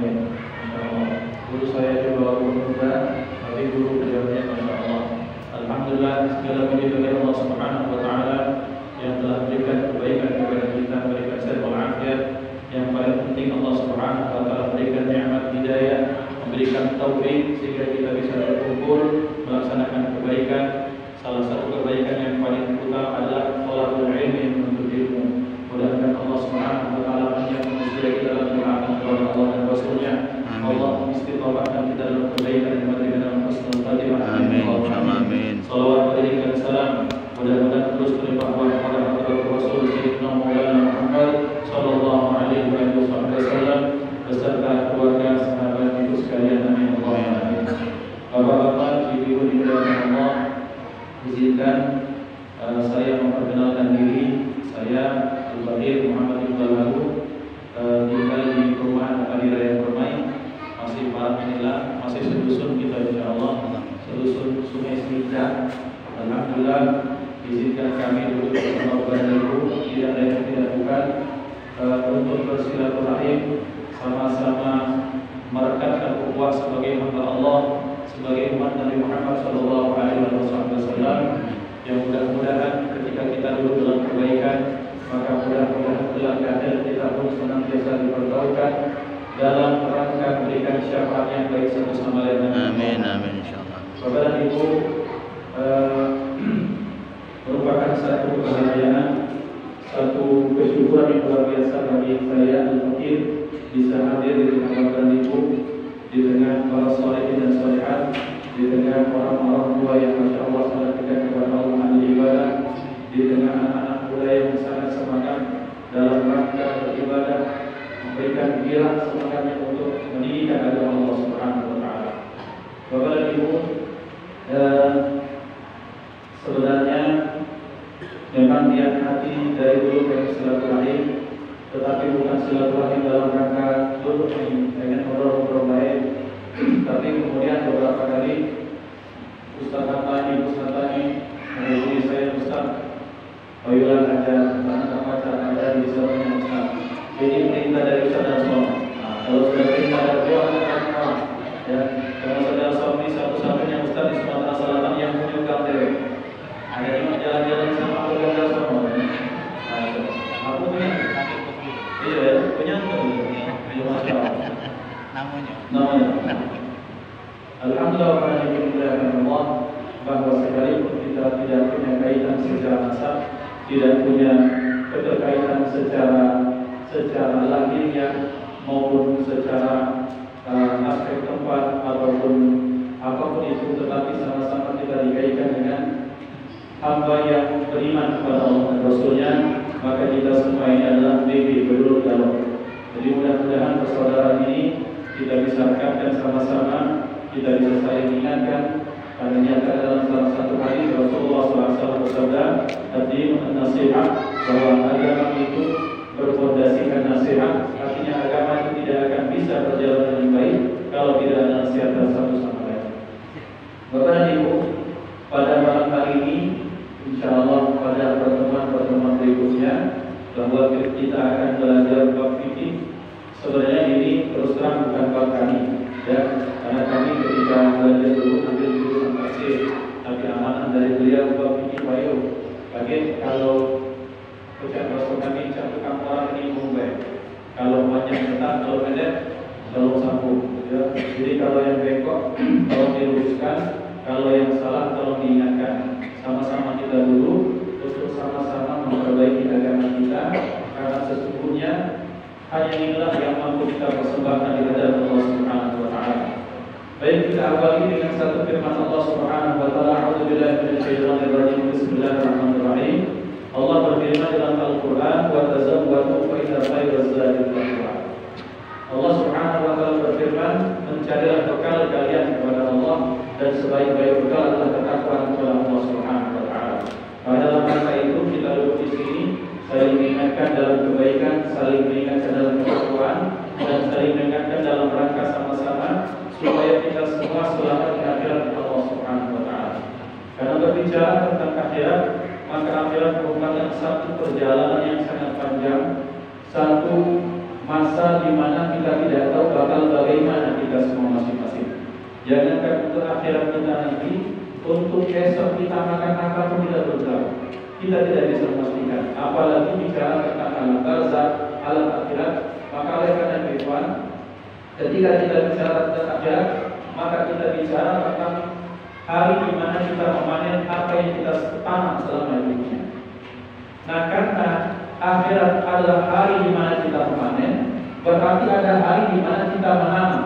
baik. Masya Allah. Guru saya juga guru muda, tapi guru beliaunya Masya Allah. Alhamdulillah, segala puji bagi Allah Subhanahu wa Ta'ala yang telah berikan kebaikan kepada kita, berikan sehat walafiat. Yang paling penting Allah Subhanahu wa Ta'ala berikan nikmat hidayah, memberikan taufik sehingga kita bisa berkumpul melaksanakan kebaikan. Salah satu kebaikan yang paling utama adalah thalabul ilmi, menuntut ilmu. Mudah-mudahan Allah Subhanahu wa Ta'ala menjadikan kita dalam ketaatan kepada Allah dan Rasulnya. Allah istiqomahkan kita dalam kebaikan dan memberikan dalam husnul khatimah. Amin. Amin. Salawat alaihi wasallam. Mudah-mudahan terus berlimpah ruah kepada Rasul Sayyidina Maulana Muhammad sallallahu alaihi wasallam beserta keluarga sahabat itu sekalian. Amin. Bapak-bapak, ibu-ibu dimuliakan Allah, izinkan saya memperkenalkan diri. Saya Al-Bahir Muhammad Ibn Baru, tinggal di perumahan Akadi Raya Permai, masih Alhamdulillah, masih sedusun kita insyaallah, sedusun Sungai Sida. Alhamdulillah, izinkan kami duduk bersama Bapak Ibu, tidak ada yang tidak bukan, untuk bersilaturahim, sama-sama merekatkan ukhuwah sebagai hamba Allah, sebagai umat Nabi Muhammad sallallahu alaihi wasallam, yang mudah-mudahan ketika kita duduk dalam kebaikan, maka mudah-mudahan kelak keadaan kita pun senantiasa dipertaruhkan dalam rangka memberikan syafaat yang baik satu sama lain. Amin. Amin insyaallah. Bapak dan Ibu, merupakan satu kebahagiaan, satu kesyukuran yang luar biasa bagi saya Al-Fakir bisa hadir di tengah Bapak dan Ibu, di tengah para sholihin dan sholihat, di tengah orang-orang tua yang Masya Allah sangat dekat kepada Allah ahli ibadah, di tengah anak-anak muda yang sangat semangat dalam rangka beribadah, memberikan giras semangatnya untuk meninggikan agama Allah Subhanahu wa Ta'ala. Bapak dan Ibu, sebenarnya memang niat hati dari dulu pengen silaturahim, tetapi bukan silaturahim dalam rangka dulu pengen ngobrol-ngobrol baik, tapi kemudian beberapa kali Ustaz Tani menghubungi saya, Ustaz, Oyulan ada baca ada di sana Ustaz. Jadi perintah dari Ustaz dan Suami. Kalau sudah perintah dari Tuhan akan ya, kalau saudara suami satu-satunya Ustaz di Sumatera Selatan yang punya KTP. Ada cuma jalan-jalan sama keluarga semua. Aku punya. Iya, punya tuh. Belum masalah. Namanya. Alhamdulillah karena dimuliakan Allah, bahwa sekalipun kita tidak punya kaitan secara nasab, tidak punya keterkaitan secara lahirnya maupun secara aspek tempat ataupun apapun itu, tetapi sama-sama kita dikaitkan dengan hamba yang beriman kepada Allah dan Rasulnya, maka kita semua ini adalah baby berdua dalam. Jadi mudah-mudahan persaudaraan ini kita bisa rekatkan sama-sama, kita bisa saling ingatkan, karena nyata dalam salah satu hadis Rasulullah SAW bersabda, "Ad-dinu an-nasihat", bahwa agama itu berfondasikan nasihat. Artinya agama itu tidak akan bisa berjalan dengan baik kalau tidak ada nasihat satu sama lain. Bapak dan Ibu, pada malam hari ini, insya Allah pada pertemuan-pertemuan berikutnya, bahwa kita akan belajar bab fikih. Sebenarnya ini terus terang bukan bab kami, ya, karena kami ketika belajar dulu ambil jurusan tafsir, tapi amanah dari beliau bab fikih bayu. Bagi kalau ucapan Rasul kami cantumkan orang ini mumbai. Kalau panjang ketat, kalau pendek, kalau sambung. Ya. Jadi kalau yang bengkok, kalau diluruskan, kalau yang salah, kalau diingatkan. Sama-sama kita dulu untuk sama-sama memperbaiki agama kita, karena sesungguhnya hanya inilah yang mampu kita persembahkan di hadapan Allah Subhanahu wa Ta'ala. Baik, kita awali dengan satu firman Allah Subhanahu wa Ta'ala, A'udzubillahi minasyaitonir rajim. Bismillahirrahmanirrahim. Allah berfirman dalam Al-Qur'an, "Wa tazawwadu fa inna khairaz zadi taqwa." Allah Subhanahu wa Ta'ala berfirman, "Mencarilah bekal kalian kepada Allah, dan sebaik-baik bekal adalah ketakwaan kepada Allah Subhanahu wa Ta'ala." Pada dalam rangka itu kita duduk di sini, saling mengingatkan dalam kebaikan, saling mengingatkan dalam ketakwaan, dan saling mengingatkan dalam rangka sama-sama supaya kita semua selamat di akhirat Allah Subhanahu wa Ta'ala. Karena berbicara tentang akhirat, maka akhirat merupakan satu perjalanan yang sangat panjang, satu masa di mana kita tidak tahu bakal bagaimana kita semua masing-masing. Jangankan untuk akhirat kita nanti, untuk esok kita makan apa pun tidak tahu. Kita tidak bisa memastikan. Apalagi bicara tentang alam barzakh, alam akhirat. Maka oleh karena itu, ketika kita bicara tentang akhirat, maka kita bicara tentang hari di mana kita memanen apa yang kita tanam selama hidupnya. Nah, karena akhirat adalah hari di mana kita memanen, berarti ada hari di mana kita menanam.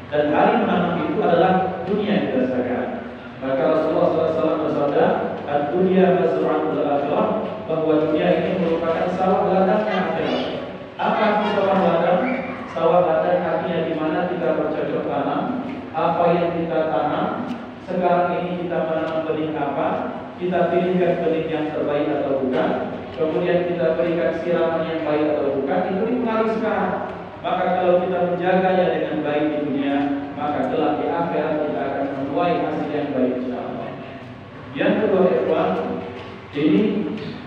Dan hari menanam itu adalah dunia yang kita sekarang. Maka Rasulullah SAW bersabda, "Ad-dunya mazra'atul akhirah," bahwa dunia ini merupakan sawah ladangnya akhirat. Apa itu sawah ladang? Sawah ladang artinya di mana kita bercocok tanam, apa yang kita tanam. Sekarang ini kita menanam benih apa? Kita pilihkan benih yang terbaik atau bukan. Kemudian kita berikan siraman yang baik atau bukan. Itu dipengaruhi sekarang. Maka kalau kita menjaganya dengan baik di dunia, maka kelak di akhirat kita akan menuai hasil yang baik insyaallah. Yang kedua, ikhwan, ini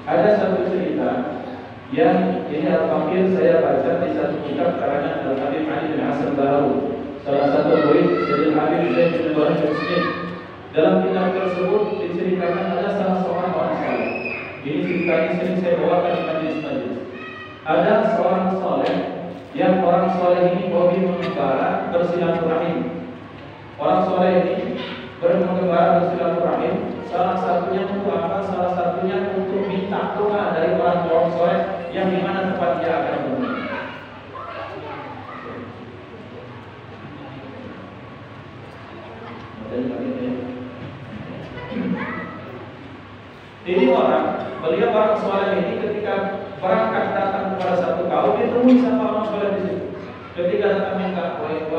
ada satu cerita yang ini Al-Fakir saya baca di satu kitab karangan Al-Habib Ali bin Hasan Baharu, salah satu murid Sayyidina Habib Zaid bin Ibrahim Muslim. Dalam kitab tersebut diceritakan ada salah seorang orang saleh. Ini ceritanya sering saya bawakan di majelis-majelis. Ada seorang saleh yang orang soleh ini hobi mengembara bersilaturahim. Orang soleh ini mengembara bersilaturahim. Salah satunya untuk apa? Salah satunya untuk minta doa dari orang soleh yang dimana tempat dia akan bertemu. Ini beliau orang soleh ini ketika berangkat datang kepada satu kaum, dia temui sama orang soleh di situ. Ketika datang minta, "Wahai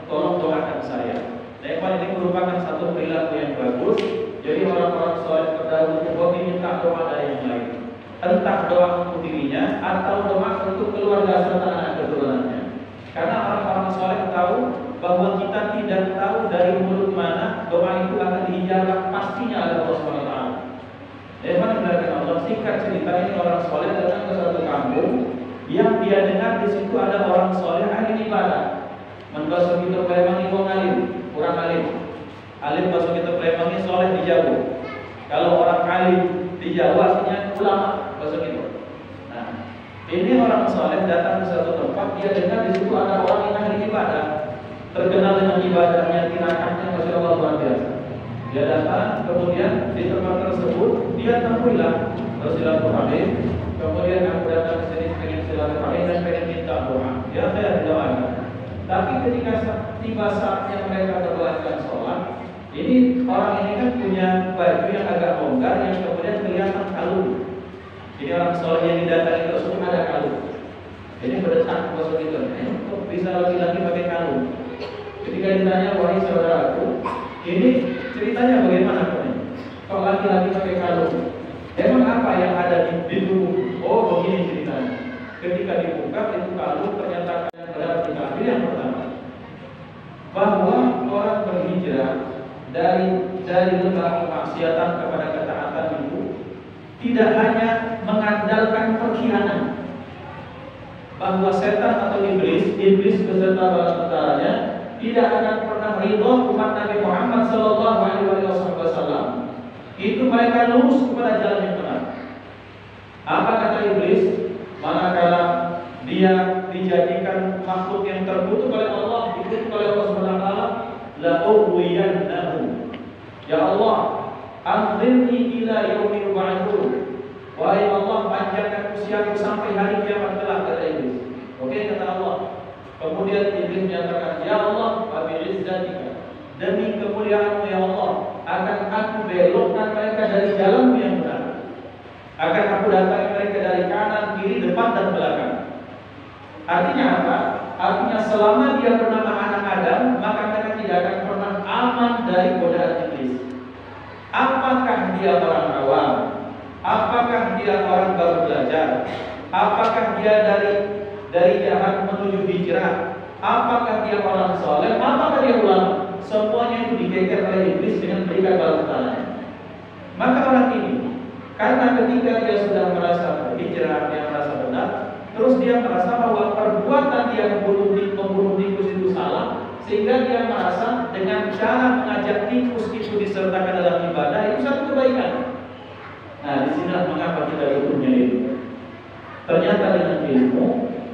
tolong doakan saya." Nah, ini merupakan satu perilaku yang bagus. Jadi orang-orang soleh terdahulu hobi minta doa dari yang lain, entah doa untuk dirinya atau doa untuk keluarga serta anak keturunannya. Karena orang-orang soleh tahu bahwa kita tidak tahu dari mulut mana doa itu akan diijabah, pastinya ada Allah SWT. Allah, singkat cerita, ini orang soleh datang ke satu kampung yang dia dengar di situ ada orang soleh ahli ibadah. Bahasa kita Palemangi wong alim, kurang alim. Alim bahasa kita Palemangi soleh di Jawa. Kalau orang alim di Jawa artinya ulama bahasa kita. Nah, ini orang soleh datang ke satu tempat, dia dengar di situ ada orang yang ahli ibadah, terkenal dengan ibadahnya, tirakannya, masya Allah luar biasa. Dia datang, kemudian di tempat tersebut dia temuilah bersilaturahim. Kemudian aku datang ke sini pengen silaturahim dan pengen minta doa. Ya, saya doakan. Tapi ketika tiba saatnya mereka berlanjut sholat, ini orang ini kan punya baju yang agak longgar yang kemudian kelihatan kalung. Jadi orang soleh yang didatangi tersebut ada kalung. Ini berdesak bos itu. Kok bisa laki-laki pakai kalung? Ketika ditanya, "Wahai saudaraku, ini ceritanya bagaimana ini? Kalau laki-laki pakai kalung, emang apa yang ada di tubuh?" "Oh, begini ceritanya." Ketika dibuka itu kalung, ternyata adalah kitab yang pertama, bahwa orang berhijrah dari lembah kemaksiatan kepada ketaatan itu tidak hanya mengandalkan perkhianatan, bahwa setan atau iblis beserta bala tentaranya tidak akan pernah ridho umat Nabi Muhammad SAW itu mereka lurus kepada jalan yang benar. Apa kata iblis? Manakala dia dijadikan makhluk yang terkutuk oleh Allah, dikutuk oleh Allah SWT, la uwiyannahu. Ya Allah, anzirni ila yaumil ba'tsun. Wahai Allah, panjangkan usiaku sampai hari kiamat kelak, kata iblis. Oke, kata Allah. Kemudian iblis menyatakan, "Ya Allah, bi'izzatika, demi kemuliaan-Mu ya Allah, akan aku belokkan mereka dari jalan yang benar. Akan aku datangi mereka dari kanan, kiri, depan dan belakang." Artinya apa? Artinya selama dia bernama anak Adam, maka mereka tidak akan pernah aman dari godaan iblis. Apakah dia orang awam? Apakah dia orang baru belajar? Apakah dia dari jahat menuju hijrah? Apakah dia orang soleh? Apakah dia ulama? Semuanya itu digeger oleh iblis dengan berikan bala tentaranya. Maka orang ini, karena ketika dia sudah merasa berhijrah, dia merasa benar, terus dia merasa bahwa dia membunuh tikus itu salah, sehingga dia merasa dengan cara mengajak tikus itu disertakan dalam ibadah itu satu kebaikan. Nah, disinilah mengapa kita butuhnya ilmu. Ternyata dengan ilmu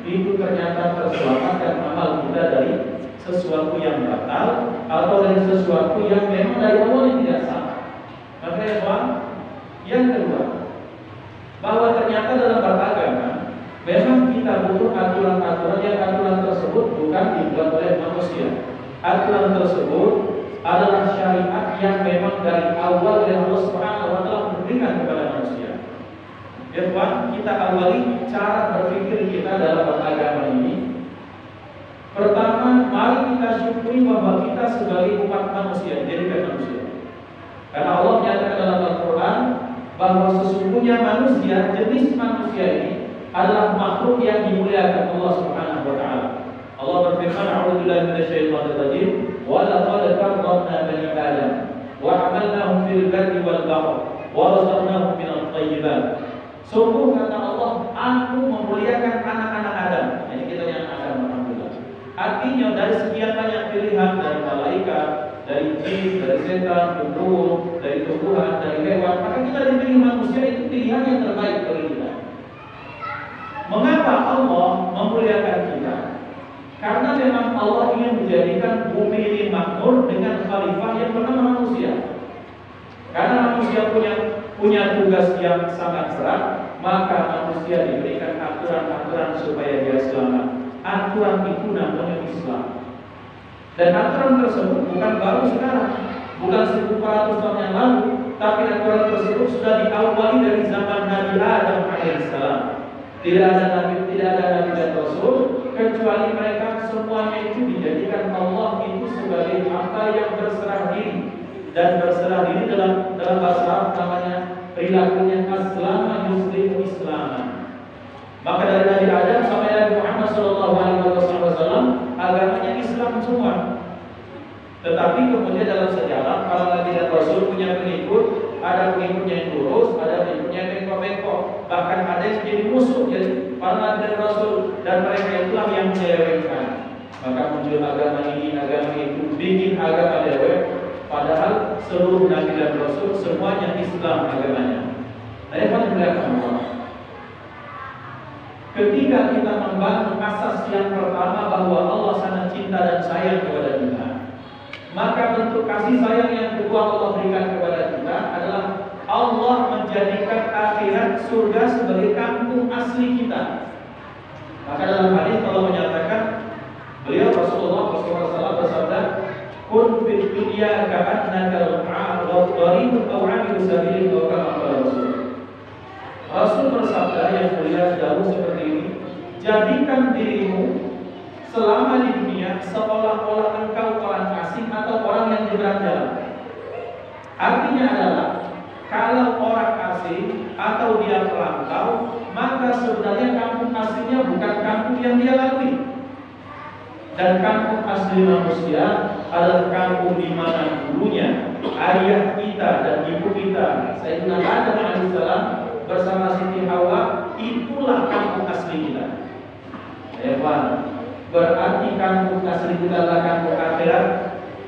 itu ternyata terselamatkan amal kita dari sesuatu yang batal atau dari sesuatu yang memang dari awalnya tidak sah. Maka ya Pak, yang kedua, bahwa ternyata dalam beragama memang kita butuh aturan-aturan yang aturan tersebut bukan dibuat oleh manusia. Aturan tersebut adalah syariat yang memang dari awal yang Allah Subhanahu wa taala memberikan kepada manusia. Ya Tuhan, kita awali cara berpikir kita dalam beragama ini. Pertama, mari kita syukuri bahwa kita sebagai umat manusia, dijadikan manusia. Karena Allah menyatakan dalam Al-Quran bahwa sesungguhnya manusia, jenis manusia ini adalah makhluk yang dimuliakan Allah Subhanahu wa taala. Allah berfirman, "A'udzubillahi minasyaitonir rajim, wa laqad karramna bani Adam, wa hamalnahum fil barri wal bahri, wa razaqnahum minat thayyibat." Sungguh kata Allah, aku memuliakan anak-anak Adam. Jadi kita yang Adam, alhamdulillah. Artinya dari sekian banyak pilihan, dari malaikat, dari jin, dari setan, genderuwo, dari tumbuhan, dari hewan, maka kita dipilih manusia itu pilihan yang terbaik bagi kita. Mengapa Allah memuliakan kita? Karena memang Allah ingin menjadikan bumi ini makmur dengan khalifah yang bernama manusia. Karena manusia punya tugas yang sangat berat, maka manusia diberikan aturan-aturan supaya dia selamat. Aturan itu namanya Islam. Dan aturan tersebut bukan baru sekarang, bukan 1400 tahun yang lalu, tapi aturan tersebut sudah diawali dari zaman Nabi Adam alaihissalam. Tidak ada nabi dan rasul kecuali mereka semuanya itu dijadikan Allah itu sebagai hamba yang berserah diri. Dan berserah diri dalam bahasa Arab namanya perilakunya aslama yuslimu islaman. Maka dari Nabi Adam sampai Nabi Muhammad SAW agamanya Islam semua. Tetapi kemudian dalam sejarah para nabi dan rasul punya pengikut, ada pengikutnya yang lurus, ada pengikutnya yang bengkok-bengkok, bahkan ada yang jadi musuh jadi para nabi dan rasul, dan mereka itulah yang menyelewengkan. Maka muncul agama ini, agama itu, bikin agama lewat. Padahal seluruh nabi dan rasul semuanya Islam agamanya. Saya menjelaskan Allah. Ketika kita membangun asas yang pertama bahwa Allah sangat cinta dan sayang kepada kita, maka bentuk kasih sayang yang kedua Allah berikan kepada kita adalah Allah menjadikan akhirat surga sebagai kampung asli kita. Maka dalam hadis Allah menyatakan, beliau Rasulullah SAW bersabda, "Kun fid dunya ka'annaka al-gharibun aw 'abidu sabilin aw kama qala Rasul." Rasul bersabda yang mulia jauh seperti ini, jadikan dirimu selama di dunia seolah-olah engkau orang asing atau orang yang nyebrang jalan. Artinya adalah kalau orang asing atau dia perantau, maka sebenarnya kampung aslinya bukan kampung yang dia lalui. Dan kampung asli manusia adalah kampung di mana dulunya ayah kita dan ibu kita, Sayyidina Adam alaihissalam bersama Siti Hawa, itulah kampung asli kita. Berarti kampung asli kita adalah kampung akhirat,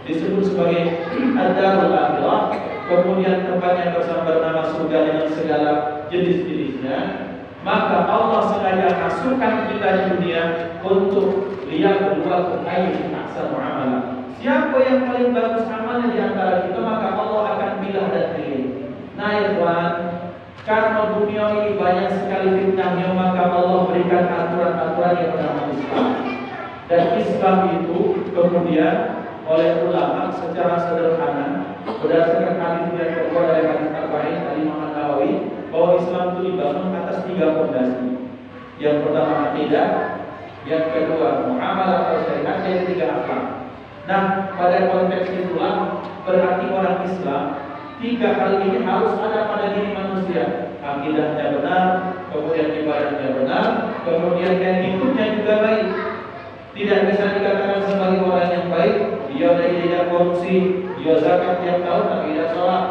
disebut sebagai ad-darul akhirah. Kemudian tempatnya bernama surga dengan segala jenis-jenisnya. Maka Allah sengaja masukkan kita di dunia untuk lihat berdua ayat ahsan muamalah. Siapa yang paling bagus amalnya di antara kita, maka Allah akan pilih dan pilih. Nah ya Tuhan, karena dunia ini banyak sekali fitnahnya, maka Allah berikan aturan-aturan yang bernama Islam. Dan Islam itu kemudian oleh ulama secara sederhana berdasarkan hadis yang terbuat dari hadis Arba'in dari Imam Nawawi, bahwa Islam itu dibangun atas 3 fondasi. Yang pertama akidah, yang kedua muamalah atau syariat, yang ketiga akhlak. Nah, pada konteks itulah berarti orang Islam 3 hal ini harus ada pada diri manusia. Akidahnya benar, kemudian ibadahnya benar, kemudian yang hidupnya juga baik. Tidak bisa dikatakan sebagai orang yang baik, dia tidak korupsi, dia zakat tiap tahun tapi tidak sholat.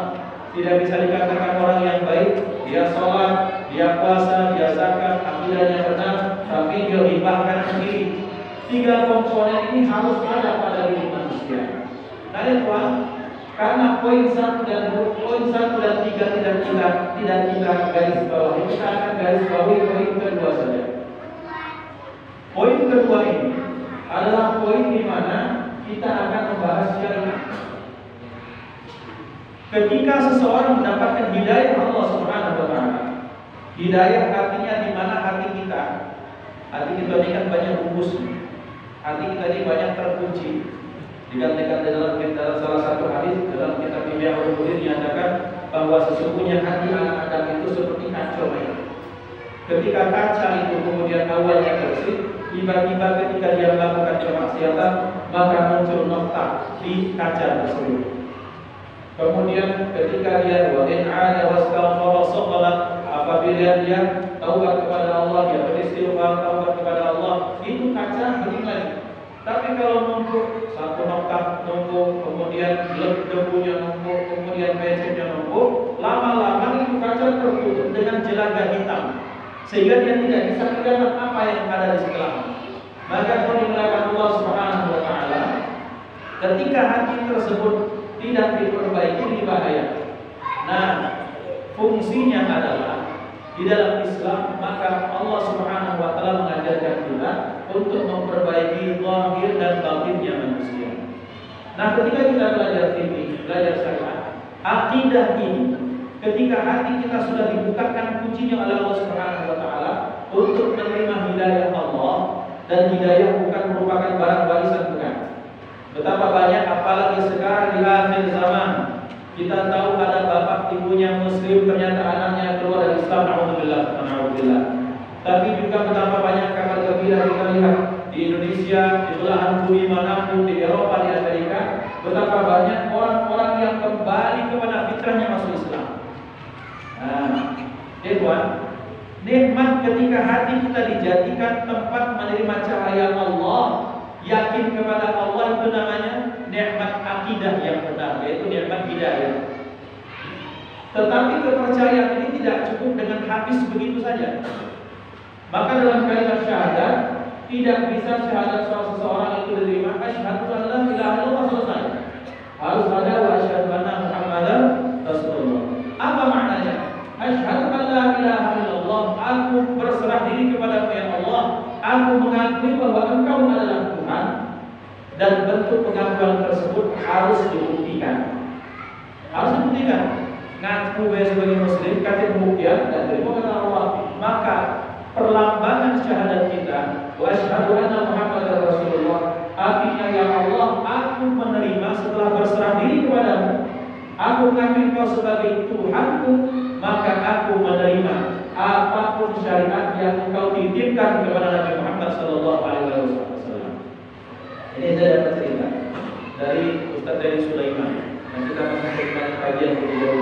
Tidak bisa dikatakan orang yang baik, dia sholat, dia puasa, dia zakat, akidahnya benar, tapi dia ribahkan sendiri. tiga komponen ini harus ada pada diri manusia. Nah ya Tuhan, karena poin 1 dan 3 tidak kita garis bawahi, kita akan garis bawahi poin kedua saja. Poin kedua ini adalah poin di mana kita akan membahas syariat. Ketika seseorang mendapatkan hidayah Allah Subhanahu wa taala, hidayah artinya di mana hati kita ini kan banyak rumus. Hati kita ini banyak terkunci. Dikatakan dalam salah satu hadis dalam kitab Ihya Ulumuddin dinyatakan bahwa sesungguhnya hati anak Adam itu seperti kaca air. Ketika kaca itu kemudian awalnya bersih, tiba-tiba ketika dia melakukan kemaksiatan, maka muncul noktah di kaca tersebut. Kemudian ketika dia apabila dia taubat kepada Allah, dia beristighfar taubat kepada Allah, itu kaca bening lagi. Tapi kalau numpuk satu noktah numpuk, kemudian debunya numpuk, kemudian beceknya numpuk, lama-lama itu kaca tertutup dengan jelaga hitam, sehingga dia tidak bisa melihat apa yang ada di sekelilingnya. Maka dimuliakan Allah Subhanahu wa taala, ketika hati tersebut tidak diperbaiki, ini bahaya. Nah, fungsinya adalah di dalam Islam, maka Allah Subhanahu wa taala mengajarkan kita untuk memperbaiki zahir dan batinnya manusia. Nah, ketika kita belajar fikih, belajar syariat, akidah ini, ketika hati kita sudah dibukakan kuncinya oleh Allah Subhanahu wa taala untuk menerima hidayah Allah, dan hidayah bukan merupakan barang warisan, bukan. Betapa banyak, apalagi sekarang di akhir zaman, kita tahu ada bapak ibunya muslim, ternyata anaknya keluar dari Islam, na'udzubillah. Tapi juga betapa banyak kabar gembira kita lihat di Indonesia, di belahan bumi manapun, di Eropa, di Amerika, betapa banyak orang-orang yang kembali kepada fitrahnya masuk Islam. Nah, Tuhan, nikmat ketika hati kita dijadikan tempat menerima cahaya Allah, yakin kepada Allah, itu namanya nikmat akidah yang benar, yaitu nikmat hidayah. Tetapi kepercayaan ini tidak cukup dengan habis begitu saja. Maka dalam kalimat syahadat tidak bisa syahadat seseorang itu diterima asyhadu an la ilaha illallah selesai. Harus ada wa asyhadu anna Muhammadan Rasulullah. Apa maknanya? Asyhadu an la ilaha illallah, aku berserah diri kepada ya Allah, aku mengakui bahwa Engkau adalah Tuhan, dan bentuk pengakuan tersebut harus dibuktikan. Harus dibuktikan. Ngaku sebagai muslim, kata pembuktian dan terima kata Allah. Maka perlambangan syahadat kita wa asyhadu anna Muhammadar Rasulullah, artinya ya Allah, aku menerima setelah berserah diri kepadamu, aku mengakui Kau sebagai Tuhanku, maka aku menerima apapun syariat yang Engkau titipkan kepada Nabi Muhammad sallallahu alaihi wasallam. Ini saya dapat cerita dari Ustaz Dari Sulaiman, dan kita menyampaikan kajian beliau.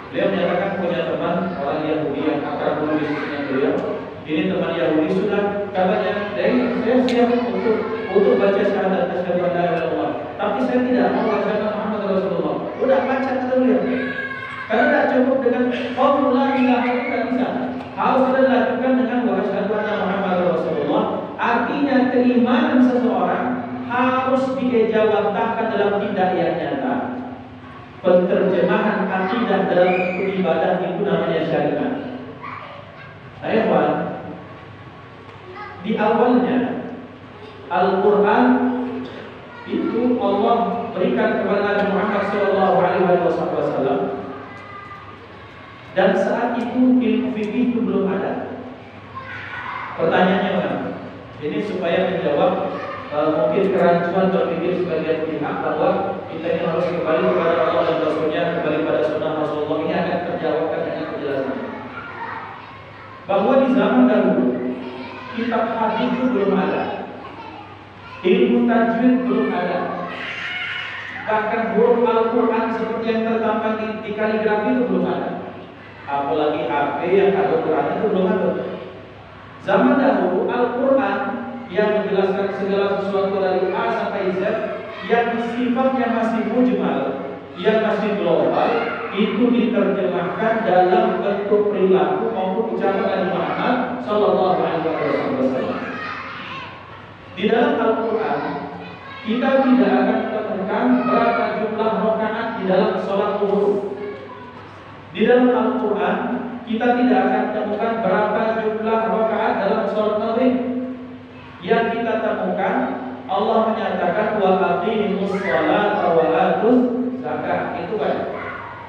Beliau menyatakan punya teman orang Yahudi yang akrab dulu bisnisnya beliau. Ini teman Yahudi sudah katanya, dari saya siap untuk baca syahadat asyhadu an la ilaha illallah, tapi saya tidak mau asyhadu Muhammad Rasulullah. Udah baca kata beliau. Karena tidak cukup dengan qaul la ilaha illallah, tidak bisa. Harus dilakukan dengan wa asyhadu anna Muhammad Rasulullah. Artinya keimanan seseorang harus diejawantahkan dalam tindak yang nyata. Penterjemahan akidah dalam ibadah itu namanya syariat. Saya Pak, di awalnya Al-Quran itu Allah berikan kepada Nabi Muhammad SAW, dan saat itu ilmu fikih itu belum ada. Pertanyaannya Pak, ini supaya menjawab mungkin kerancuan berpikir sebagian pihak bahwa kita ini harus kembali kepada Allah dan Rasulnya, kembali pada sunnah Rasulullah. Ini akan terjawabkan dengan penjelasan bahwa di zaman dahulu kitab hadis itu belum ada, ilmu tajwid belum ada, bahkan huruf Al-Quran seperti yang tertampal di kaligrafi itu belum ada, apalagi HP yang ada Quran itu belum ada. Zaman dahulu Al-Quran yang menjelaskan segala sesuatu dari A sampai Z, yang sifatnya masih mujmal, yang masih global, itu diterjemahkan dalam bentuk perilaku maupun ucapan Nabi Muhammad sallallahu alaihi wasallam. Di dalam Al-Quran kita tidak akan menemukan berapa jumlah rakaat di dalam sholat zuhur. Di dalam Al-Quran kita tidak akan temukan berapa jumlah rakaat dalam sholat maghrib. Yang kita temukan Allah menyatakan wa aqimus sholata wa atuz zakat, itu kan.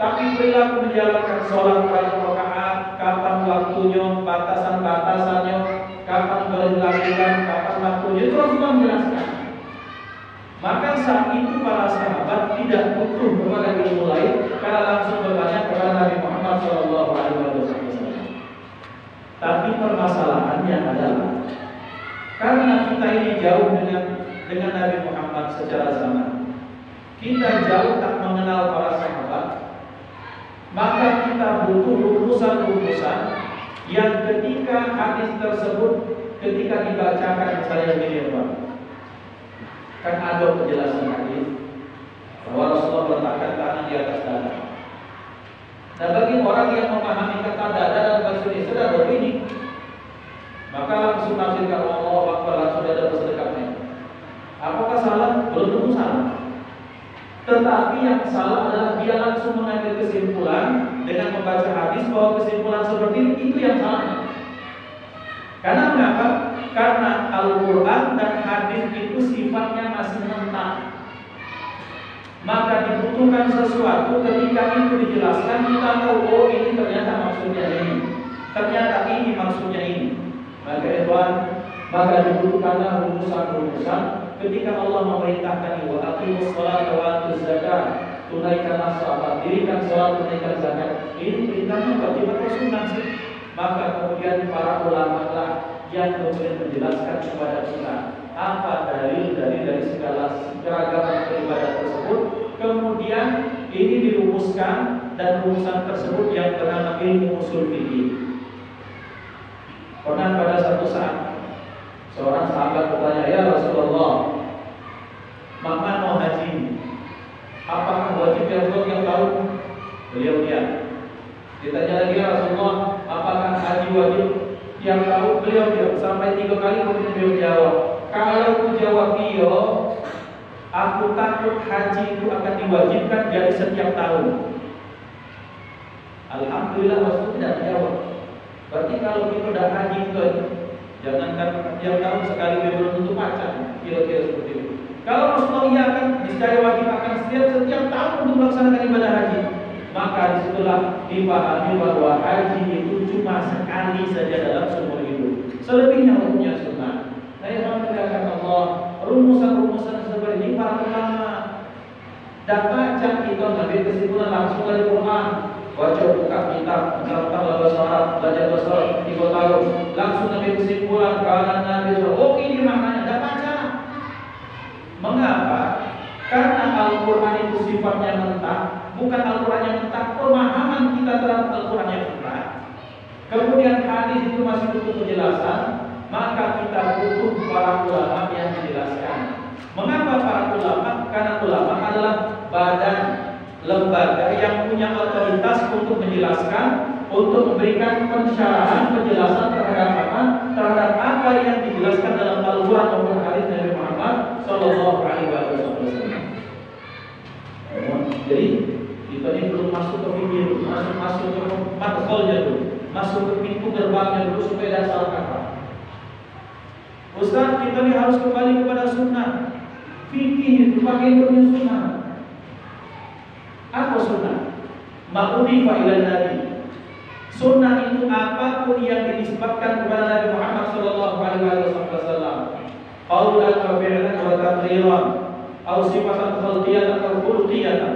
Tapi perilaku menjalankan sholat berapa rakaat, kapan waktunya, batasan-batasannya, kapan boleh dilakukan, kapan waktunya, itu Rasulullah menjelaskan. Maka saat itu para sahabat tidak butuh berbagai ilmu lain karena langsung bertanya kepada Nabi Muhammad SAW. Tapi permasalahannya adalah karena kita ini jauh dengan Nabi Muhammad secara zaman, kita jauh tak mengenal para sahabat, maka kita butuh rumusan-rumusan yang ketika hadis tersebut ketika dibacakan saya gini Pak, kan ada penjelasan hadis bahwa Rasulullah meletakkan tangan di atas dada. Dan bagi orang yang memahami kata dada dalam bahasa Indonesia dan berbunyi, maka langsung nafsirkan Allah Akbar, langsung dada bersedekahnya. Apakah salah? Belum tentu salah. Tetapi yang salah adalah dia langsung mengambil kesimpulan dengan membaca hadis bahwa kesimpulan seperti itu yang salah. Karena mengapa? Karena Al-Quran dan hadis itu sifatnya masih mentah. Maka dibutuhkan sesuatu ketika itu dijelaskan kita tahu, oh ini ternyata maksudnya ini, ternyata ini maksudnya ini. Maka dibutuhkanlah rumusan-rumusan ketika Allah memerintahkan wa aqimus sholata wa atuz zakat, tunaikanlah salat, dirikan salat, tunaikan zakat. Ini perintahnya wajib atau sunnah sih? Maka kemudian para ulama lah yang kemudian menjelaskan kepada kita apa dalil dari segala keragaman beribadah tersebut. Kemudian ini dirumuskan dan rumusan tersebut yang bernama ilmu usul fikih. Pernah pada satu saat seorang sahabat bertanya, ya Rasulullah, mana mau haji? Apakah wajib ya Rasulullah yang tahu? Beliau ya. Ditanya lagi, ya Rasulullah, apakah haji wajib yang tahu? Beliau ya. Sampai 3 kali kemudian beliau jawab, kalau aku jawab iya, aku takut haji itu akan diwajibkan jadi setiap tahun. Alhamdulillah Rasul tidak menjawab. Berarti kalau kita sudah haji itu, jangankan tiap tahun sekali belum tentu pacar, kira-kira seperti itu. Kalau Rasulullah iya akan niscaya wajib akan setiap tahun untuk melaksanakan ibadah haji, maka disitulah dipahami bahwa haji itu cuma sekali saja dalam seumur hidup. Selebihnya hukumnya sunnah. Nah, yang mengatakan Allah, rumusan-rumusan seperti ini para ulama dan baca kita ngambil kesimpulan langsung dari Quran. Baca buka kitab, menceritakan bahasa Arab, belajar bahasa Arab 3 tahun, langsung ambil kesimpulan karena Nabi SAW. Oh ini maknanya, tidak baca. Mengapa? Karena Al-Quran itu sifatnya mentah, bukan Al-Quran yang mentah, pemahaman kita terhadap Al-Quran yang mentah. Kemudian hadis itu masih butuh penjelasan, maka kita butuh para ulama yang menjelaskan. Mengapa para ulama? Karena ulama adalah badan lembaga yang punya otoritas untuk menjelaskan, untuk memberikan pensyarahan, penjelasan terhadap apa yang dijelaskan dalam Al-Quran maupun hadis Nabi Muhammad SAW. Jadi kita ini belum masuk ke fikih, masuk ke madkhalnya dulu, masuk ke pintu gerbangnya dulu supaya tidak salah kata. Ustaz, kita ini harus kembali kepada sunnah. Fikih itu pakai ilmu sunnah. Apa sunnah? Ma'udifa ila Nabi. Sunnah itu apapun yang dinisbatkan kepada Nabi Muhammad SAW. Qaulan wa fi'lan wa taqriran, atau sifatan khalqiyatan atau khuluqiyatan.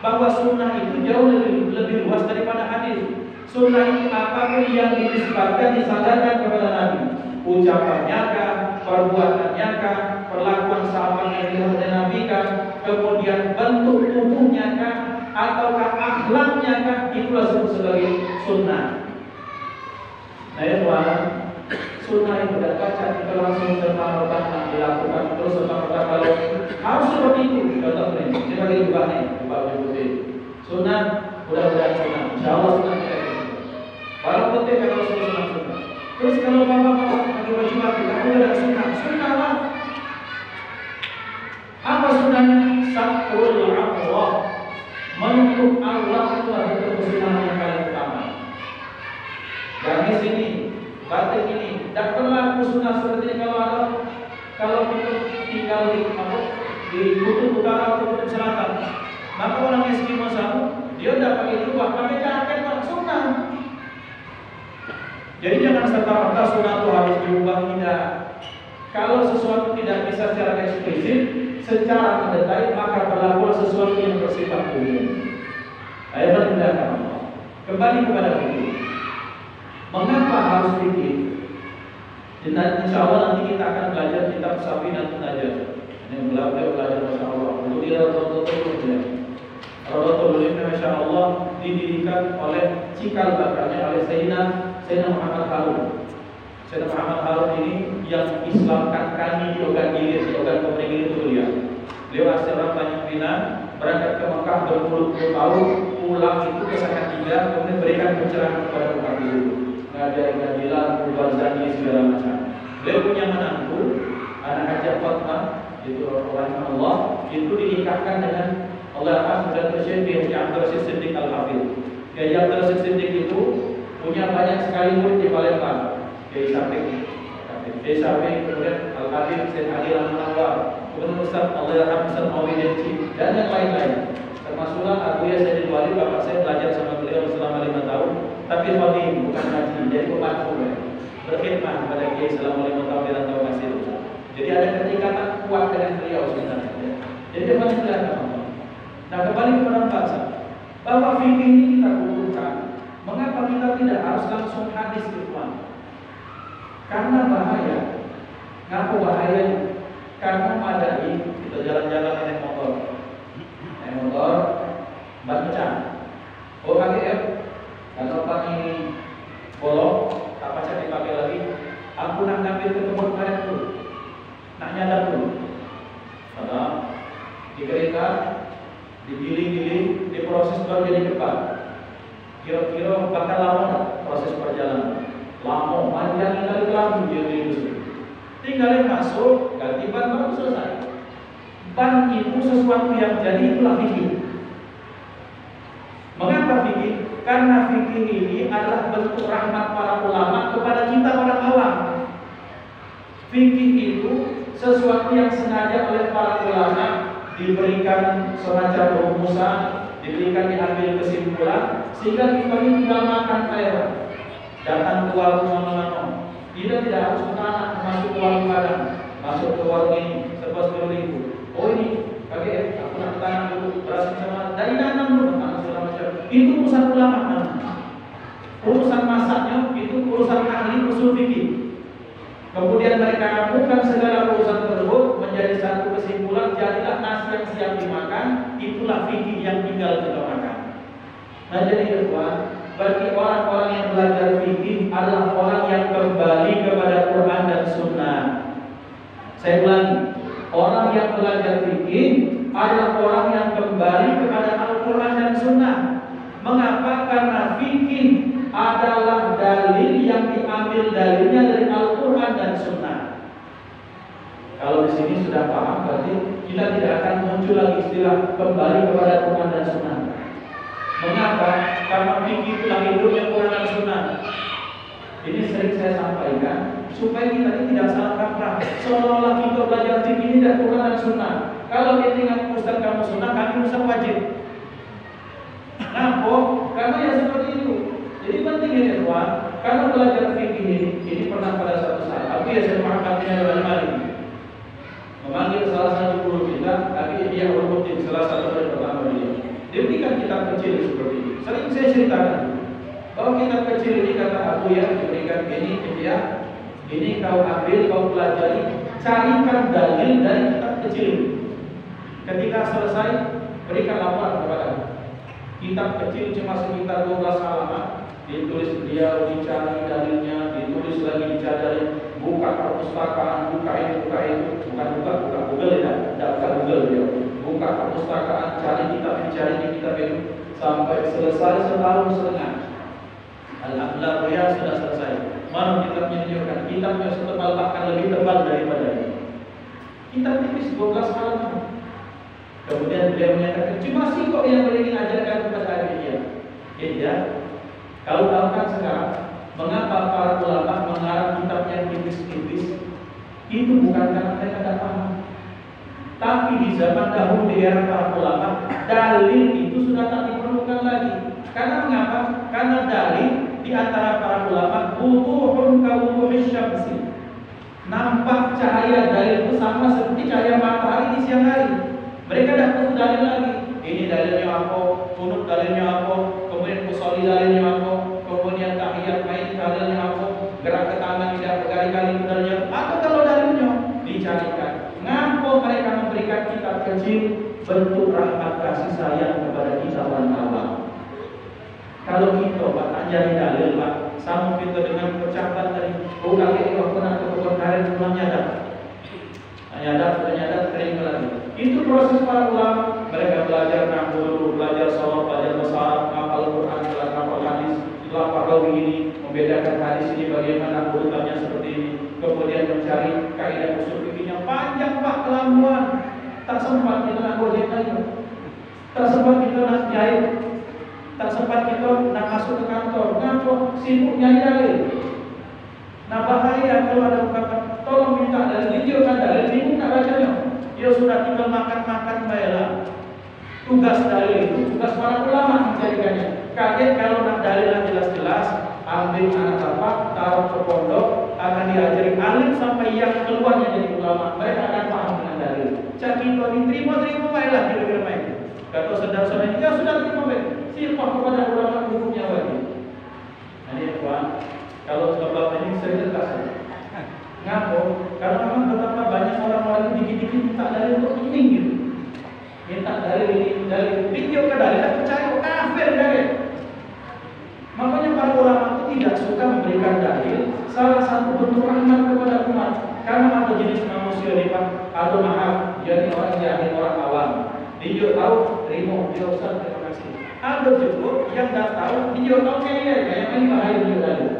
Bahwa sunnah itu jauh lebih luas daripada hadis. Sunnah itu apapun yang dinisbatkan, disadarkan kepada Nabi. Ucapannya kah, perbuatannya kah, perlakuan sahabat yang dilihat Nabi kah, kemudian bentuk tubuhnya kah, ataukah akhlaknya kah, itulah disebut sebagai sunnah. Nah ya Tuhan, sunnah itu tidak baca kita langsung serta-merta dilakukan terus serta-merta kalau harus seperti itu. Contoh ini, ini bagi jubahnya, jubah putih. Sunnah, mudah-mudahan sunnah. Insya Allah sunnah kita itu. Kalau putih kalau sunnah. Terus kalau bapak-bapak pakai baju batik, aku ada sunnah. Sunnah apa? Apa sunnahnya? Satrul Allah, menutup Allah itulah bentuk kesunahan yang paling utama. Gamis ini, batik ini, tidak berlaku sunnah seperti ini kalau kita tinggal di kutub utara atau kutub selatan. Maka orang Eskimo sana, dia tidak pakai jubah, pakai jaket, sunnah. Jadi jangan serta-merta sunnah itu harus diubah, tidak. Kalau sesuatu tidak bisa secara eksplisit, secara mendetail, maka berlaku sesuatu yang bersifat umum. Ayat mendengarkan Allah. Kembali kepada fikih. Mengapa harus fikih? Insya Allah nanti kita akan belajar kitab Safinatun Najah. Ini belajar Masya Allah. Untuk dia Raudhatul Ulim, Masya Allah, didirikan oleh cikal bakalnya oleh Sayyidina Muhammad Harun. Sayyidina Muhammad Harun ini yang Islamkan kami di Ogan Gilir, di Ogan Komering itu dia. Beliau asal Tanjung Pinang, berangkat ke Mekah berpuluh-puluh tahun, pulang itu ke Salatiga, kemudian berikan pencerahan kepada umat itu, ngajari Nabila, Mubazani segala macam. Beliau punya menantu, anak Hajjah Fatimah, itu Allah, itu dinikahkan dengan Allah Azza wa Jalla Kiai Abdul Aziz Siddiq Al-Hafidh. Kiai Abdul Aziz Siddiq itu punya banyak sekali murid di Palembang. Kiai Sapi, kemudian Al-Habib Sayyid Ali Al-Munawwar, kemudian Ustaz Allah Ustaz Mawidenci, dan yang lain-lain. Termasuklah Abu Ya Sayyid Wali, bapak saya belajar sama beliau selama 5 tahun, tapi khadim bukan haji, jadi pembantu berkhidmat kepada Kiai selama 5 tahun dan tahun masih. Jadi ada ketikatan kuat dengan beliau sebenarnya. Jadi dia banyak belajar. Nah, kembali kepada bahasa bahwa fikih ini kita butuhkan. Mengapa kita tidak harus langsung hadis Ikhwan? Karena bahaya. Ngapa bahayanya? Karena ada kita jalan-jalan naik motor, ban pecah. OHGF, kalau pan ini bolong, apa saya dipakai lagi? Aku nak ngambil ke kebun karet dulu, nak nyadap dulu. Karena dikeringkan, digiling-giling, diproses baru jadi kebat. Kira-kira bakal lama proses perjalanan. Lama, panjang kali lama dia itu. Tinggalin masuk, ganti ban baru selesai. Ban itu sesuatu yang jadi itulah fikih. Mengapa fikih? Karena fikih ini adalah bentuk rahmat para ulama kepada kita orang awam. Fikih itu sesuatu yang sengaja oleh para ulama diberikan semacam rumusan, diberikan diambil kesimpulan, sehingga kita ini tinggal makan air. Datang ke warung mana-mana, tidak harus ke tanah, masuk ke warung Padang, masuk ke warung ini, serba 10.000. Oh ini, pakai aku nak tanam dulu, beras sama, dari nanam dulu, segala macam. Itu urusan ulama, urusan masaknya itu urusan ahli usul fikih. Kemudian mereka rampungkan segala urusan tersebut menjadi satu kesimpulan, jadilah nasi yang siap dimakan, itulah fikih yang tinggal kita makan. Nah jadi bagi orang-orang yang belajar fikih adalah orang yang kembali kepada Quran dan Sunnah. Saya ulangi, orang yang belajar fikih adalah orang yang kembali kepada Al-Quran dan Sunnah. Mengapa? Karena fikih adalah dalil yang diambil dalilnya dari Al-Quran dan Sunnah. Kalau di sini sudah paham, berarti kita tidak akan muncul lagi istilah kembali kepada Quran dan Sunnah. Mengapa? Karena fikih itulah hidupnya Quran dan Sunnah. Ini sering saya sampaikan supaya kita ini tidak salah kaprah. Seolah-olah kita belajar fikih ini dari Quran dan Sunnah. Kalau dia tinggal Ustaz kamu Sunnah, kami Ustaz wajib. Kenapa? Karena ya seperti itu. Jadi penting ya kawan. Kalau belajar fikih ini pernah pada satu saat. Aku ya saya Muhammad bin Al-Malik memanggil salah satu guru kita, tapi dia merupakan salah satu dari pertama dia. Dia berikan kitab kecil seperti ini. Sering saya ceritakan bahwa kitab kecil ini kata aku ya diberikan ini ke dia. Ini kau ambil, kau pelajari, carikan dalil dari kitab kecil ini. Ketika selesai, berikan laporan kepada aku. Kitab kecil cuma sekitar 12 halaman. Ditulis dia, dicari dalilnya, ditulis lagi dicari, buka perpustakaan, buka itu, buka Google ya, tidak buka Google dia. Buka perpustakaan, cari kitab itu sampai selesai setahun setengah. Alhamdulillah sudah selesai. Mana kitabnya tunjukkan? Kitabnya setebal bahkan lebih tebal daripada ini. Kitab tipis 12 halaman. Kemudian beliau menyatakan, cuma sih kok yang boleh ajarkan kepada adik dia. Kalau tahu kan sekarang, mengapa para ulama mengarang kitab yang tipis-tipis? Itu bukan karena mereka tidak paham. Tapi di zaman dahulu di era para ulama, dalil itu sudah tak diperlukan lagi. Karena mengapa? Karena dalil di antara para ulama wuduhun kawuduhis syamsi. Nampak cahaya dalil itu sama seperti cahaya matahari di siang hari. Mereka tidak perlu dalil lagi. Ini dalilnya apa? Kunut dalilnya apa? Kemudian musolli dalilnya apa? Kemudian tahiyat main dalilnya apa? Gerak ke tangan tidak berkali-kali dalilnya. Atau kalau dalilnya dicarikan. Ngapa mereka memberikan kitab kecil bentuk rahmat kasih sayang kepada kita awam? Kalau kita tak jadi dalil Pak, sama kita dengan ucapan tadi, oh kakek itu pernah ke kebun karet belum nyadar, sudah nyadar kering lagi. Itu proses para ulama, mereka belajar nahwu, belajar sholat, belajar besar, hafal Quran, hafal hadis, hafal ini, membedakan hadis ini bagaimana urutannya seperti ini, kemudian mencari kaidah usul fikihnya panjang Pak, kelamuan, tak sempat kita nak gojek lagi, tak sempat kita nak jahit. Tak sempat kita nak masuk ke kantor, ngapa sibuk nyari dalil. Nah bahaya kalau ada ungkapan, tolong minta dalil, tunjukkan dalil, bingung nak bacanya. Ya sudah tinggal makan-makan baiklah. Tugas dalil itu tugas para ulama menjadikannya. Kaget kalau nak dalil yang jelas-jelas, ambil anak bapak, taruh ke pondok, akan diajari alim sampai yang keluarnya jadi ulama. Mereka akan paham dengan dalil. Cak kita diterima baiklah kira-kira main. Kata saudara-saudara ini, ya sudah terima baik. Silpah kepada ulama hukumnya wajib. Nah ini Tuhan, kalau sebab ini saya tegaskan. Ngapa? Karena memang betapa banyak orang-orang itu dikit-dikit minta dalil untuk ini gitu. Minta dalil ini, dalil video ke dalil, tak percaya, kafir dalil. Makanya para ulama itu tidak suka memberikan dalil. Salah satu bentuk rahmat kepada umat. Karena ada jenis manusia ni Pak, ada maaf, jadi orang jahil, orang awam. Dia tahu, terima, dia Ustaz, terima kasih. Ada juga yang tak tahu, dia tahu kayak ini bahaya dia dalil.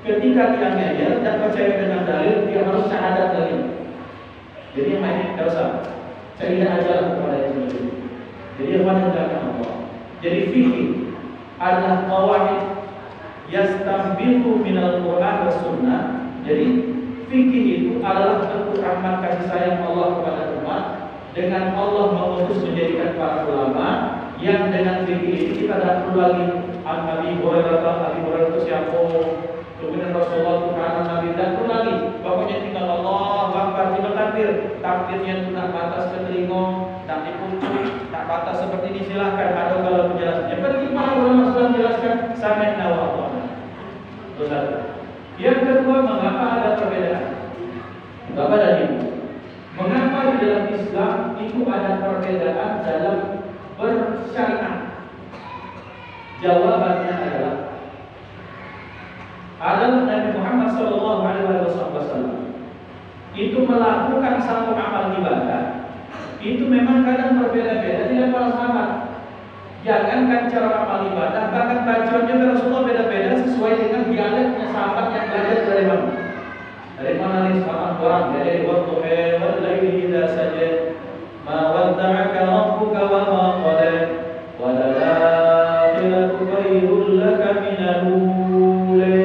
Ketika dia ngeyel dan percaya dengan dalil, dia harus syahadat dalil. Jadi yang lain tidak usah. Saya tidak ajar kepada yang itu. Jadi yang mana menjalankan Allah. Jadi fikih adalah qawaid yastambitu minal Quran wa sunnah. Jadi fikih itu adalah bentuk rahmat kasih sayang Allah kepada umat. Dengan Allah mengutus menjadikan para ulama yang dengan fikih ini kita tidak perlu lagi Nabi Hurairah itu siapa, kemudian Rasulullah itu karena Nabi tidak perlu lagi. Pokoknya tinggal Allah Akbar, tinggal takbirnya itu tak batas ke telinga, tak dipuncuk, tak batas seperti ini, silahkan ada kalau penjelasannya. Seperti para ulama sudah menjelaskan sami'na wa ata'na. Itu satu. Yang kedua, mengapa ada perbedaan? Bapak dan Ibu, mengapa di dalam Islam itu ada perbedaan dalam bersyariat? Jawabannya adalah Nabi Muhammad SAW itu melakukan satu amal ibadah itu memang kadang berbeda-beda dengan para sahabat. Jangankan cara amal ibadah, bahkan bacaannya Rasulullah beda-beda sesuai dengan dialeknya sahabat yang belajar dari mana. Dari mana nih sahabat orang? Dari waktu wal laili idza sajad ma wadda'aka rabbuka wa ma qala wa la akhiratu khairul laka minal ula.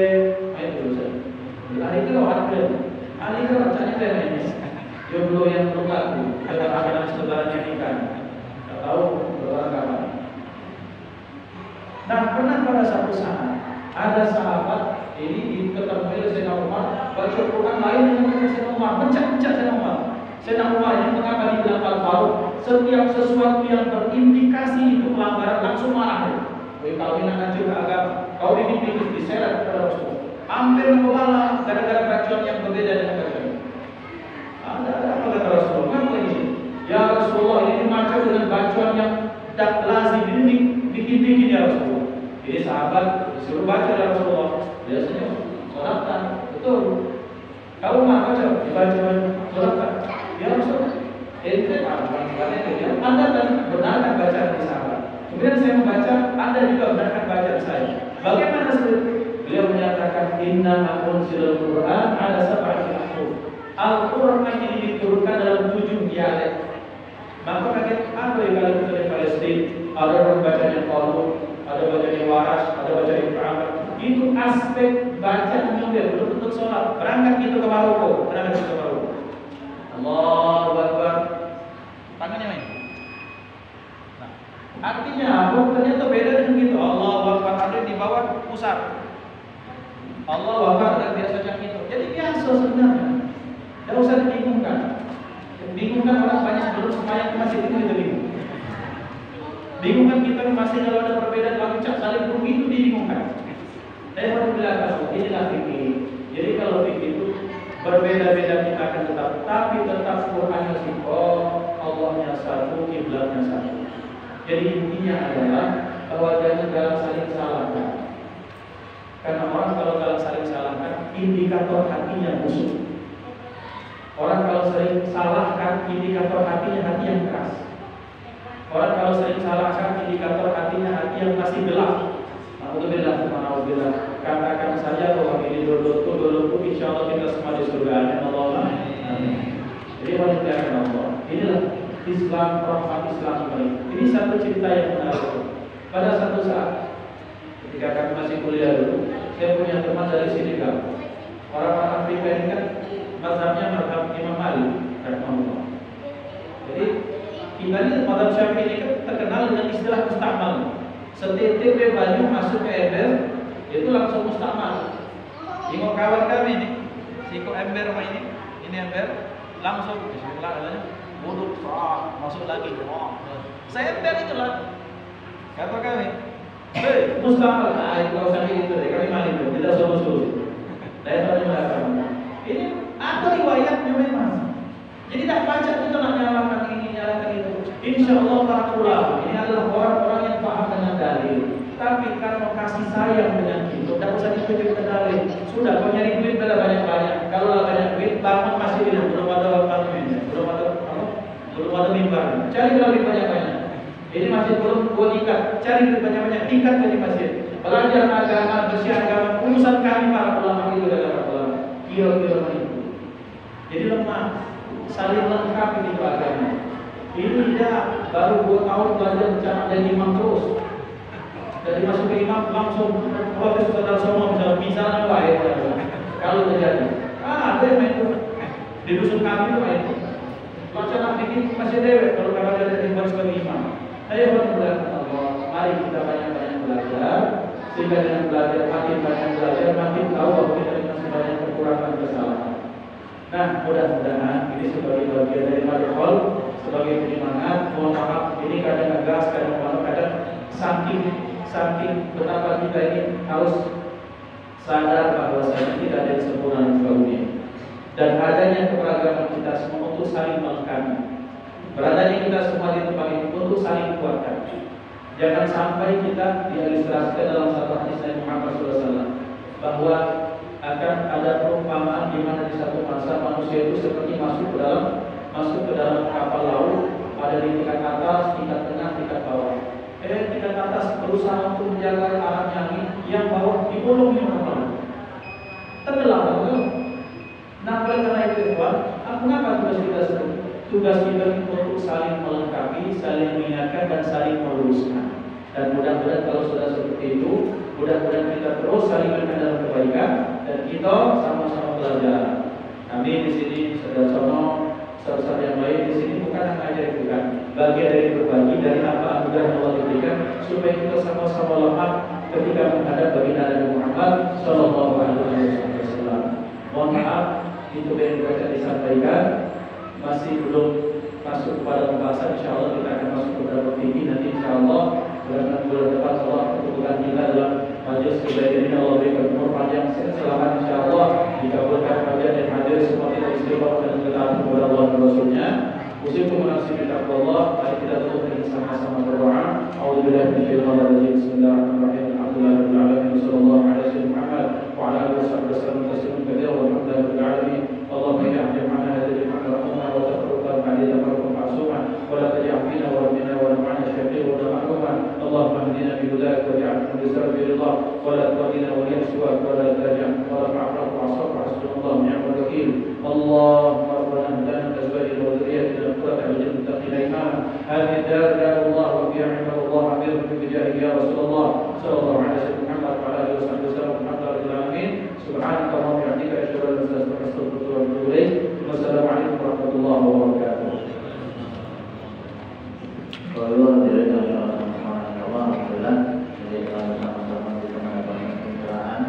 Itu Ustaz. Hari itu orang Ali itu bacanya kayak ini. Jomblo yang belum laku, ada anak saudaranya nikah. Tak tahu berapa kapan. Nah, pernah pada satu saat ada sahabat ini ketemu Sayyidina Umar baca Quran lain dengan Sayyidina Umar, mencak-mencak Sayyidina Umar. Sayyidina Umar ini mengapa dibilang Al-Faruq? Setiap sesuatu yang berindikasi itu pelanggaran langsung marah. Kau ini akan juga agama, kau ini diseret kepada Rasul. Hampir membalas gara-gara bacaan yang berbeda dengan bacaan. Ada apa kata Rasulullah? Kenapa ini? Ya Rasulullah, ini macam dengan bacaan yang tak lazim, ini dikit-dikit ya Rasulullah. Jadi sahabat disuruh baca ya Rasulullah. Dia senyum, solatkan, betul. Kalau nggak baca, dibaca, solatkan. Ya Rasulullah. Ente Anda kan benarkan bacaan di sahabat. Kemudian saya membaca, Anda juga benarkan bacaan saya. Bagaimana beliau menyatakan? dikatakan inna unzilal Quran ala sab'ati ahruf. Al-Quran ini diturunkan dalam 7 dialek. Maka kaget apa ya kalau kita di Palestina ada orang bacanya Qalun, ada bacanya Warash, ada bacanya Muhammad. Itu aspek baca nyonder untuk sholat. Berangkat kita ke Maroko, Allahu Akbar. Tangannya main. Nah, artinya apa? Ternyata beda dengan gitu. Allahu Akbar ada di bawah pusat. Allahu Akbar dan biasa macam itu. Jadi biasa sebenarnya. Tidak usah dibingungkan. Bingungkan orang banyak belum sembahyang ke masjid itu bingung. Bingungkan kita ke masjid kalau ada perbedaan lalu cak saling begitu itu dibingungkan. Saya baru bilang inilah fikih. Jadi kalau fikih itu berbeda-beda kita akan tetap, tapi tetap Qurannya sifat, Allahnya satu, kiblatnya satu. Jadi intinya adalah bahwa jangan dalam saling salahkan. Karena orang kalau dalam saling salahkan, indikator hatinya busuk. Orang kalau sering salahkan, indikator hatinya hati yang keras. Orang kalau sering salahkan, indikator hatinya hati yang masih gelap. Alhamdulillah, katakan saja bahwa ini dulu, insya Allah kita semua di surga. Allah. Amin. Jadi wanita Allah. Inilah Islam, rahmat Islam ini. Ini satu cerita yang menarik. Pada satu saat, ketika kami masih kuliah dulu, saya punya teman dari Senegal. Orang-orang Afrika ini kan mazhabnya mazhab Imam Malik rahimahullah. Jadi kita ini mazhab Syafi'i ini kan terkenal dengan istilah mustakmal. Setitik baju masuk ke ember itu langsung mustakmal. Tengok kawan kami ini, sikut ember sama ini ember langsung bismillah katanya, wudhu masuk lagi. Saya ember itulah kata kami. Mustakmal. Nah, kalau Syafi'i itu kami Malik tidak solusi. Saya tanya mereka. Ini ada riwayatnya memang. Jadi tak baca kita nak nyalakan ini, nyalakan itu. Insya Allah para ulama ini adalah orang-orang yang paham dengan dalil. Tapi karena kasih sayang dengan itu, tak usah dipikir dalil. Sudah kau nyari duit pada banyak-banyak. Kalau banyak duit, bangun masih belum ada apartemen, belum ada mimbar. Cari duit banyak-banyak. Ini masih belum buat ikat. Cari duit banyak-banyak, ikat dari masjid. Belajar agama, bersih agama. Urusan kami para ulama itu adalah ulama. Kira-kira itu. Jadi lemah, saling lengkap itu agama. Ini tidak baru 2 tahun belajar bicara jadi imam terus. Dari masuk ke imam langsung protes saudara semua misalnya baik. Kalau terjadi, ada yang main itu di dusun kami itu main. Macam nak bikin masih dewek kalau ada dari baru sebagai imam. Saya berdoa Allah, mari kita banyak-banyak belajar. Sehingga dengan belajar makin banyak belajar, makin tahu bahwa kita masih banyak kekurangan kesalahan. Nah, mudah-mudahan ini sebagai bagian dari madhol, sebagai penyemangat. Mohon maaf, ini kadang ngegas, kadang saking betapa kita ini harus sadar bahwa tidak ada yang sempurna di dunia. Dan adanya keberagaman kita semua untuk saling melengkapi. Beradanya kita semua di tempat ini untuk saling kuatkan. Jangan sampai kita diilustrasikan dalam satu hadis Nabi Muhammad SAW bahwa akan ada perumpamaan di mana di satu masa manusia itu seperti masuk ke dalam kapal laut, ada di tingkat atas, tingkat tengah, tingkat bawah. Tingkat atas berusaha untuk menjaga arahnya angin, yang bawah digulung dengan kapal. Tenggelam betul. Nah, oleh karena itu, mengapa tugas kita sebut? Tugas kita untuk saling melengkapi, saling mengingatkan dan saling meluruskan. Dan mudah-mudahan kalau sudah seperti itu, mudah-mudahan kita terus saling mengingatkan dalam kebaikan dan kita sama-sama belajar. Kami di sini saudara-saudara yang lain di sini bukan mengajar bukan, bagian dari berbagi dari apa anugerah yang Allah berikan supaya kita sama-sama lemah ketika menghadap baginda Nabi Muhammad Sallallahu Alaihi Wasallam. Mohon maaf, itu yang bisa disampaikan. Masih belum masuk kepada pembahasan, insya Allah kita akan masuk kepada fikih nanti insya Allah bulan depan Allah kebetulan kita dalam majelis kebaikan ini Allah berikan umur panjang selamat insya Allah dikabulkan kajian dan hadir semua kita istighfar dan ketaatan kepada Allah dan Rasulnya. Usikum menafsir kitab Allah. Mari kita tutup dengan sama-sama berdoa. A'udzubillahi minasyaitonir rajim. Bismillahirrahmanirrahim. Alhamdulillahirabbil alamin. Sallallahu alaihi wasallam Muhammad wa ala alihi wasallam tasliman katsiran walhamdulillahirabbil alamin. Allahumma ij'al ma'ana hadhihi al-umma wa tafruqan ba'da tafruqan ma'suman wa la taj'al fina wa rabbina wa nafa'na syafi'an wa mahruman. Allahumma hdina bi hudayka waj'alna min rizqika ولا تولنا وليا سواك ولا تاجع ولا معرف وعصاك حسبنا الله ونعم الوكيل. اللهم ربنا هب لنا من ازواجنا وذرياتنا قرة اعين للمتقين اماما. هذه الدار دار الله وفيها عباد الله عبيركم بجاهك يا رسول الله صلى الله عليه وسلم محمد وعلى اله وصحبه وسلم الحمد لله رب العالمين. سبحانك اللهم وبحمدك اشهد ان لا اله الا انت استغفرك واتوب اليك. والسلام عليكم ورحمه الله وبركاته. Alhamdulillah, jadi kalau sama-sama kita melakukan pencerahan,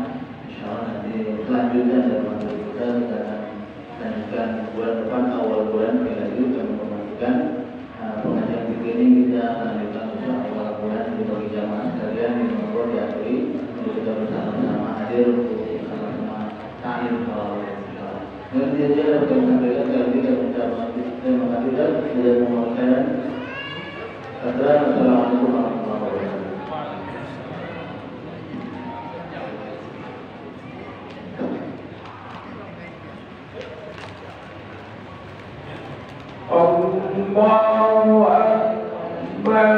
insya Allah nanti selanjutnya dari materi kita akan lanjutkan bulan depan awal bulan lagi kami memastikan pengajian begini kita lanjutkan insya awal bulan di bagi jamaah sekalian di nomor diakhiri untuk kita bersama-sama hadir untuk sama-sama ta'lim kalau dan dia ada berkaitan dengan kita mengucapkan terima kasih dan memohon Assalamualaikum warahmatullahi wabarakatuh. Allahu Akbar.